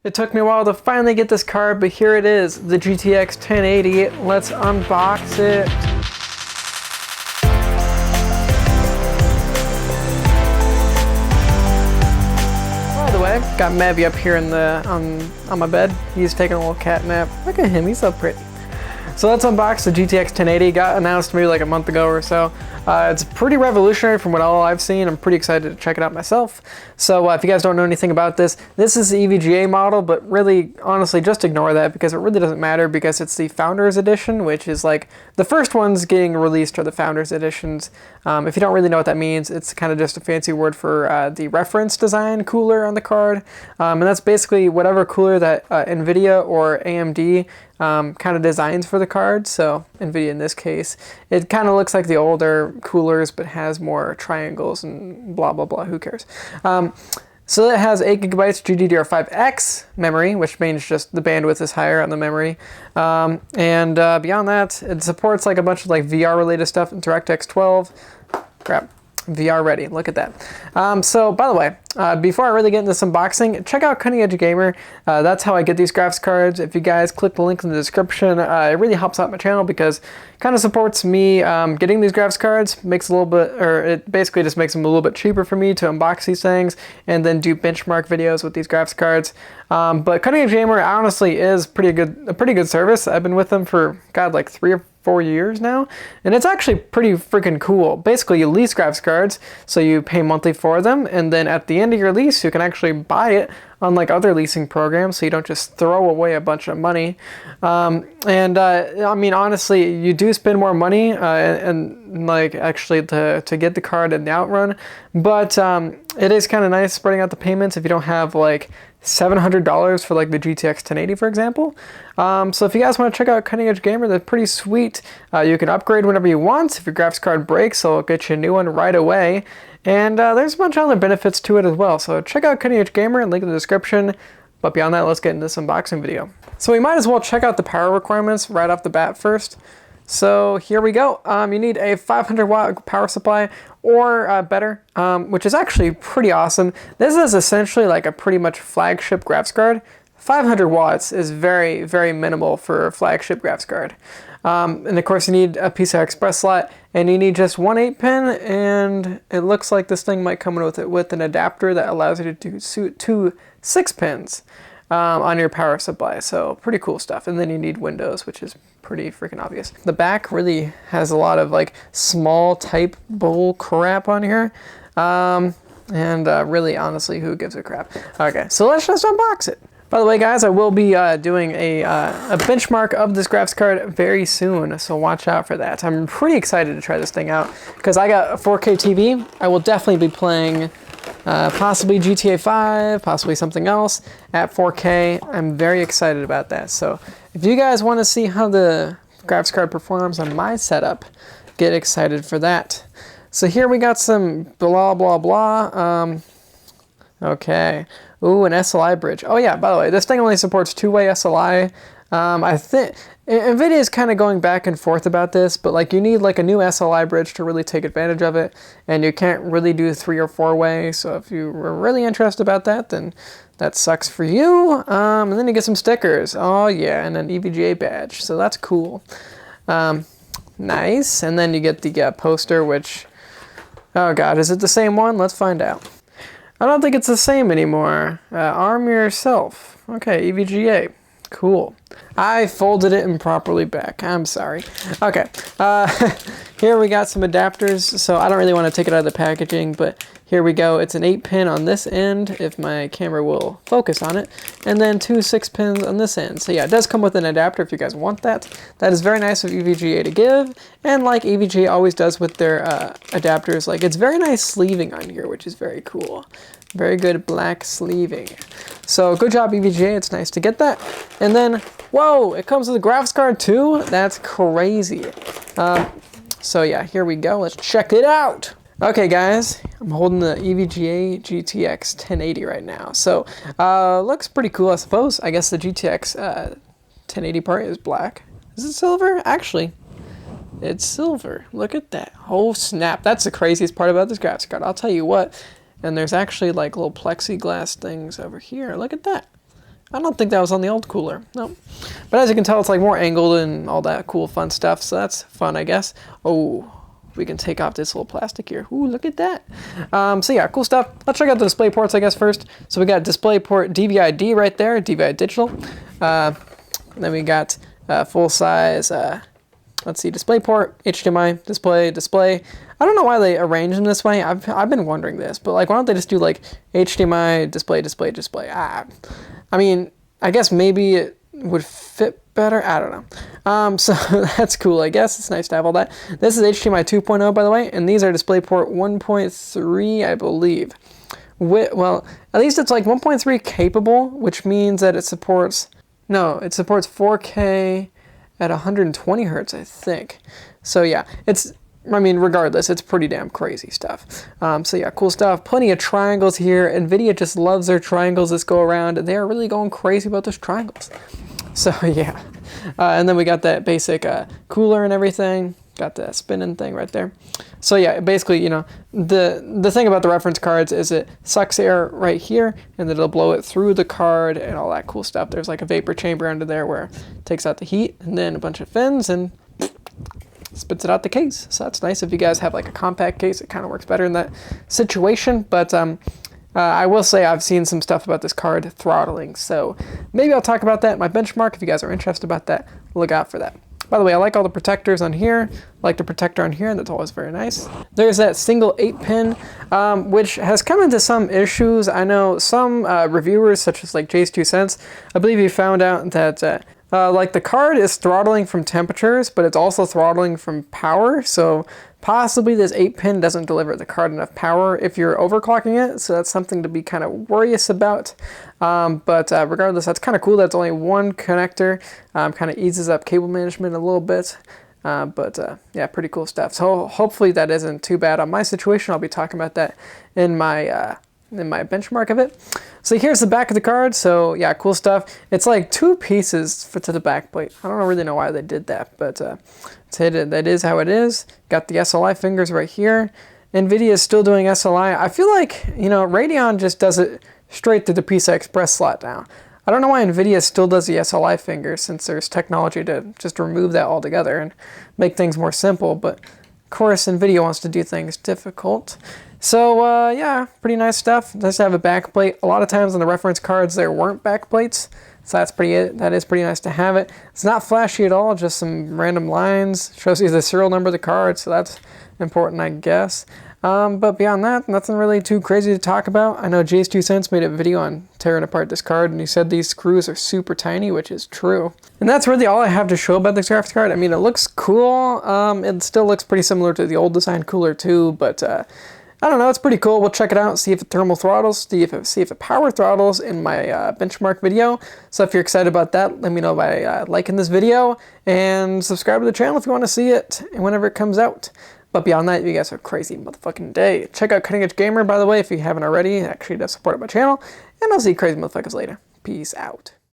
It took me a while to finally get this card, but here it is, the GTX 1080. Let's unbox it. By the way, got Mevy up here in the on my bed. He's taking a little cat nap. Look at him, he's so pretty. So let's unbox the GTX 1080. Got announced maybe like a month ago or so. It's pretty revolutionary from what all I've seen. I'm pretty excited to check it out myself. So if you guys don't know anything about this is the EVGA model, but really, honestly, just ignore that because it really doesn't matter because it's the Founders Edition, which is like the first ones getting released are the Founders Editions. If you don't really know what that means, it's kind of just a fancy word for the reference design cooler on the card. And that's basically whatever cooler that NVIDIA or AMD kind of designs for the card. So NVIDIA in this case, it kind of looks like the older coolers, but has more triangles and blah, blah, blah. Who cares? So it has 8 gigabytes GDDR5X memory, which means just the bandwidth is higher on the memory. And beyond that, it supports like a bunch of like VR related stuff, DirectX 12. Crap. VR ready. Look at that. So by the way, before I really get into this unboxing, check out Cutting Edge Gamer. That's how I get these graphics cards. If you guys click the link in the description, it really helps out my channel because it kind of supports me getting these graphics cards. Makes a little bit, or it basically just makes them a little bit cheaper for me to unbox these things and then do benchmark videos with these graphics cards. But Cutting Edge Gamer honestly is a pretty good service. I've been with them for God, like 3 or 4 years now, and it's actually pretty freaking cool. Basically, you lease graphics cards, so you pay monthly for them, and then at the end of your lease, you can actually buy it unlike other leasing programs, so you don't just throw away a bunch of money. I mean, honestly, you do spend more money and like actually to get the card in the outrun, but it is kind of nice spreading out the payments if you don't have like $700 for like the GTX 1080, for example. So if you guys want to check out Cutting Edge Gamer, they're pretty sweet. You can upgrade whenever you want. If your graphics card breaks, they'll get you a new one right away. And there's a bunch of other benefits to it as well. So check out Cutting Edge Gamer, link in the description. But beyond that, let's get into this unboxing video. So we might as well check out the power requirements right off the bat first. So here we go. You need a 500 watt power supply or better, which is actually pretty awesome. This is essentially like a pretty much flagship graphics card. 500 watts is very, very minimal for a flagship graphics card. And of course you need a PCI Express slot, and you need just one 8-pin, and it looks like this thing might come in with an adapter that allows you to do 2 6-pins on your power supply. So pretty cool stuff. And then you need Windows, which is pretty freaking obvious. The back really has a lot of like small type bull crap on here. Really, honestly, who gives a crap? Okay, so let's just unbox it. By the way, guys, I will be doing a benchmark of this graphics card very soon, so watch out for that. I'm pretty excited to try this thing out because I got a 4K TV. I will definitely be playing possibly GTA 5, possibly something else at 4K. I'm very excited about that. So if you guys want to see how the graphics card performs on my setup, get excited for that. So here we got some blah, blah, blah. Okay. Ooh, an SLI bridge. Oh yeah, by the way, this thing only supports 2-way SLI. I think NVIDIA is kind of going back and forth about this, but like you need like a new SLI bridge to really take advantage of it, and you can't really do 3 or 4-way. So if you were really interested about that, then that sucks for you. And then you get some stickers. Oh yeah, and an EVGA badge. So that's cool. Nice. And then you get the poster, which, oh god, is it the same one? Let's find out. I don't think it's the same anymore. Arm yourself. Okay, EVGA. Cool. I folded it improperly back. I'm sorry. Okay. Here we got some adapters. So I don't really want to take it out of the packaging, but here we go. It's an 8-pin on this end, if my camera will focus on it, and then 2 6-pins on this end. So yeah, it does come with an adapter if you guys want that. That is very nice of EVGA to give, and like EVGA always does with their adapters, like it's very nice sleeving on here, which is very cool. Very good black sleeving. So good job, EVGA. It's nice to get that. And then, whoa, it comes with a graphics card too? That's crazy. So yeah, here we go. Let's check it out. Okay guys, I'm holding the EVGA GTX 1080 right now. So looks pretty cool, I suppose. I guess the GTX 1080 part is black. Is it silver? Actually, it's silver. Look at that. Oh snap, that's the craziest part about this graphics card. I'll tell you what. And there's actually like little plexiglass things over here. Look at that. I don't think that was on the old cooler. No. But as you can tell, it's like more angled and all that cool fun stuff. So that's fun, I guess. Oh, we can take off this little plastic here. Ooh, look at that. So yeah, cool stuff. Let's check out the display ports, I guess, first. So we got display port DVI-D right there, DVI digital. Then we got full size, let's see, display port, HDMI, display. I don't know why they arrange them this way. I've been wondering this, but like, why don't they just do like HDMI, display? I mean, I guess maybe it would fit better. I don't know. So that's cool, I guess. It's nice to have all that. This is HDMI 2.0, by the way, and these are DisplayPort 1.3, I believe. Well, at least it's like 1.3 capable, which means that it supports 4K at 120 hertz, I think. So yeah, I mean, regardless, it's pretty damn crazy stuff. So yeah, cool stuff. Plenty of triangles here. NVIDIA just loves their triangles this go around, and they are really going crazy about those triangles. So yeah, and then we got that basic cooler and everything. Got the spinning thing right there. So yeah, basically, you know, the thing about the reference cards is it sucks air right here, and then it'll blow it through the card and all that cool stuff. There's like a vapor chamber under there where it takes out the heat, and then a bunch of fins, and spits it out the case. So that's nice. If you guys have like a compact case, it kind of works better in that situation. But I will say I've seen some stuff about this card throttling, so maybe I'll talk about that in my benchmark. If you guys are interested about that, look out for that. By the way, I like all the protectors on here. I like the protector on here, and that's always very nice. There's that single 8-pin, which has come into some issues. I know some reviewers, such as like Jay's 2 Cents, I believe he found out that like the card is throttling from temperatures, but it's also throttling from power. So possibly this 8-pin doesn't deliver the card enough power if you're overclocking it. So that's something to be kind of worrious about. But regardless, that's kind of cool. That's only one connector. Kind of eases up cable management a little bit. Yeah, pretty cool stuff. So hopefully that isn't too bad on my situation. I'll be talking about that in my benchmark of it. So here's the back of the card. So yeah, cool stuff. It's like 2 pieces to the back plate. I don't really know why they did that, but that is how it is. Got the SLI fingers right here. NVIDIA is still doing SLI. I feel like, you know, Radeon just does it straight to the PCI Express slot now. I don't know why NVIDIA still does the SLI fingers, since there's technology to just remove that altogether and make things more simple, but of course NVIDIA wants to do things difficult. So yeah, pretty nice stuff. Nice to have a back plate. A lot of times on the reference cards there weren't back plates, so that is pretty nice to have it. It's not flashy at all, just some random lines. Shows you the serial number of the card, so that's important, I guess. But beyond that, nothing really too crazy to talk about. I know Jay's 2 Cents made a video on tearing apart this card, and he said these screws are super tiny, which is true. And that's really all I have to show about this graphics card. I mean, it looks cool. It still looks pretty similar to the old design cooler too, but I don't know, it's pretty cool. We'll check it out, see if it thermal throttles, see if it power throttles in my benchmark video. So if you're excited about that, let me know by liking this video, and subscribe to the channel if you want to see it whenever it comes out. But beyond that, you guys have a crazy motherfucking day. Check out Cutting Edge Gamer, by the way, if you haven't already. It actually does support my channel. And I'll see you crazy motherfuckers later. Peace out.